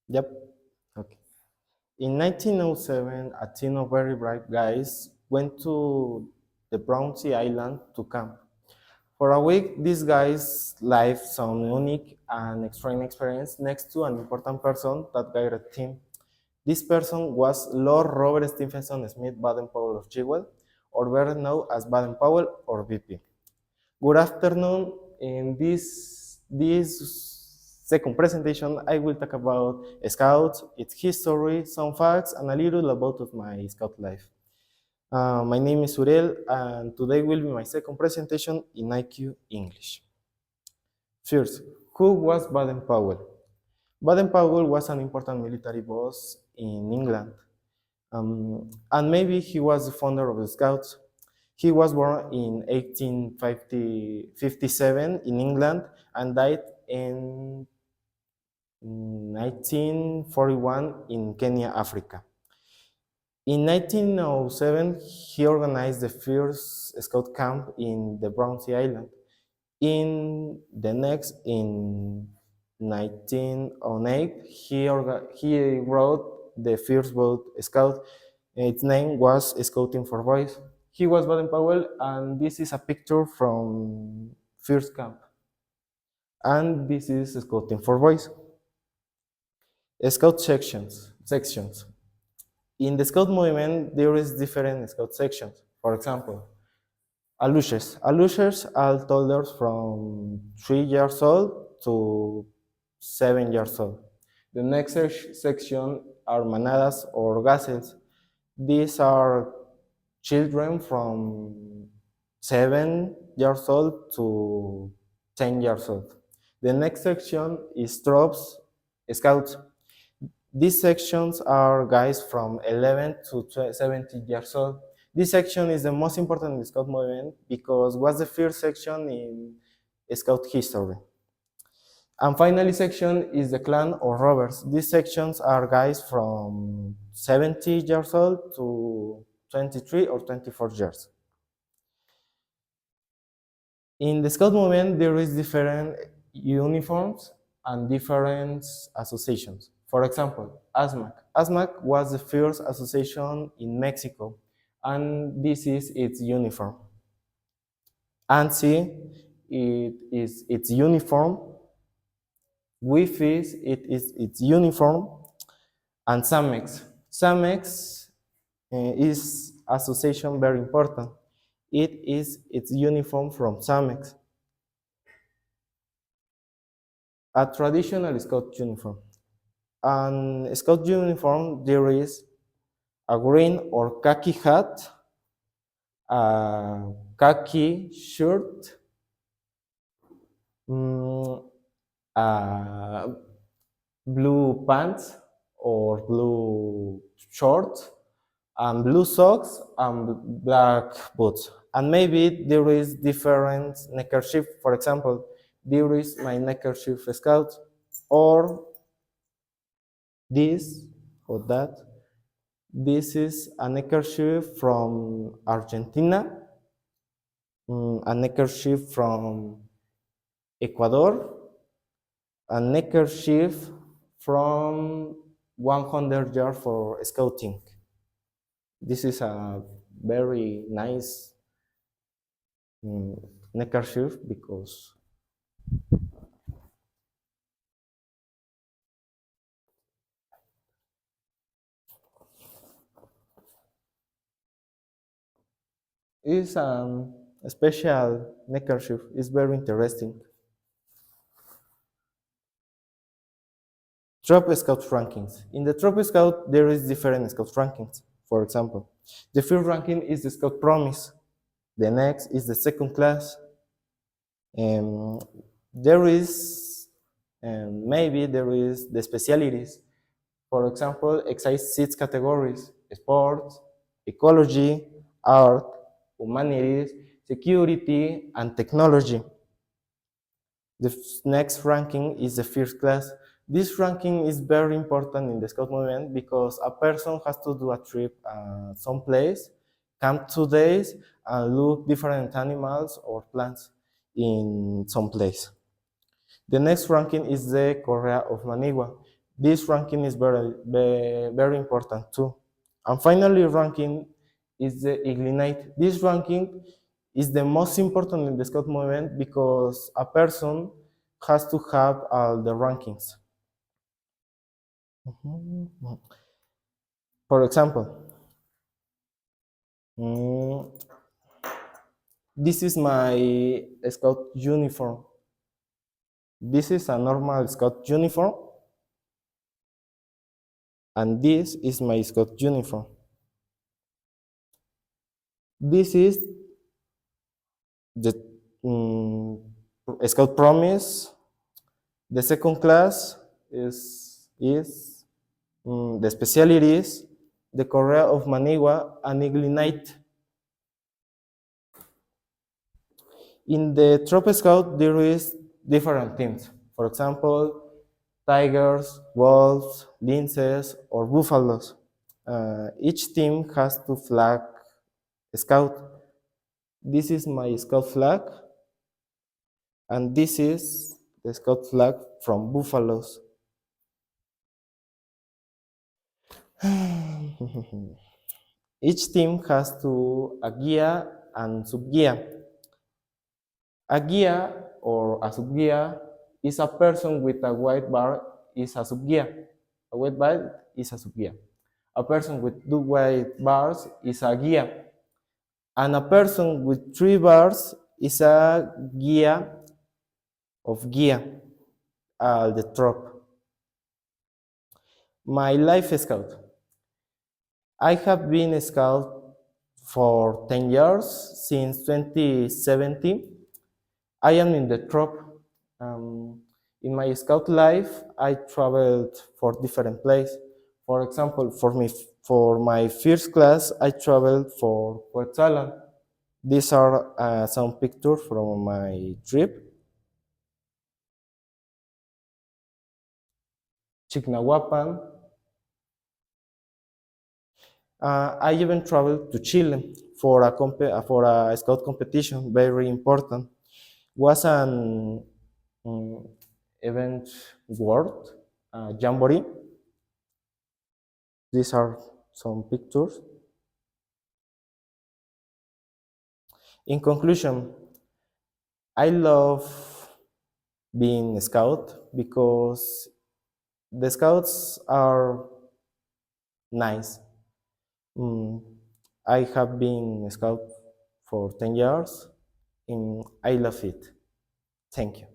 Yep. Okay. In 1907, a team of very bright guys went to the Brownsea Island to camp. For a week, these guys lived some unique and extreme experience next to an important person that guided the team. This person was Lord Robert Stephenson Smith Baden-Powell of Jewel, or better known as Baden-Powell or BP. Good afternoon. In this second presentation, I will talk about Scouts, its history, some facts, and a little about of my Scout life. My name is Uriel, and today will be my second presentation in IQ English. First, who was Baden-Powell? Baden-Powell was an important military boss in England, and maybe he was the founder of the Scouts. He was born in 1857 in England and died in 1941 in Kenya, Africa. In 1907, he organized the first Scout camp in the Brownsea Island. In the next, in 1908, he wrote the first book Scout. Its name was Scouting for Boys. He was Baden-Powell, and this is a picture from first camp. And this is Scouting for Boys. Scout sections. In the Scout movement, there is different Scout sections. For example, Alushers. Alushers are toddlers from 3 years old to 7 years old. The next section are manadas or gazelles. These are children from 7 years old to 10 years old. The next section is troops, scouts. These sections are guys from 11 to 70 years old. This section is the most important in the Scout movement because it was the first section in Scout history. And finally section is the clan or rovers. These sections are guys from 70 years old to 23 or 24 years. In the Scout movement, there is different uniforms and different associations. For example, ASMAC. ASMAC was the first association in Mexico, and this is its uniform. ANSI, it is its uniform. WIFIS, it is its uniform. And SAMEX. SAMEX is association very important. It is its uniform from SAMEX. A traditional Scout uniform. And Scout uniform, there is a green or khaki hat, a khaki shirt, blue pants or blue shorts, and blue socks and black boots. And maybe there is different neckerchief. For example, there is my neckerchief Scout, or this or that. This is a neckerchief from Argentina, a neckerchief from Ecuador, a neckerchief from 100 yards for scouting. This is a very nice neckerchief because it's a special neckerchief. It's very interesting. Troop Scout rankings. In the Troop Scout, there is different Scout rankings. For example, the first ranking is the Scout Promise. The next is the second class. There is, maybe there is the specialties. For example, exercise 6 categories: sports, ecology, art, humanities, security, and technology. The next ranking is the first class. This ranking is very important in the Scout movement because a person has to do a trip someplace, camp 2 days, and look different animals or plants in some place. The next ranking is the Correa of Manigua. This ranking is very important too. And finally, ranking is the Ignite. This ranking is the most important in the Scout movement because a person has to have all the rankings. For example, mm, this is my Scout uniform. This is a normal Scout uniform, and this is my Scout uniform. This is the Scout Promise. The second class is the specialties, the Correa of Manigua, and Ignite. In the Troop Scout, there is different teams. For example, tigers, wolves, lynxes, or buffaloes. Each team has to flag scout. This is my scout flag, and this is the scout flag from buffaloes. Each team has a guía and subguía. A guía or a subguía is a person with a white bar is a subguía. A white bar is a subguía. A person with two white bars is a guía. And a person with three bars is a guía of guía, the troop. My life scout. I have been a scout for 10 years, since 2017. I am in the troop. In my scout life, I traveled for different places. For example, for my first class, I traveled for Quetzalan. These are some pictures from my trip. Chignahuapan. I even traveled to Chile for a scout competition, very important. Was an event world jamboree. These are some pictures. In conclusion, I love being a scout because the scouts are nice. I have been a scout for 10 years and I love it. Thank you.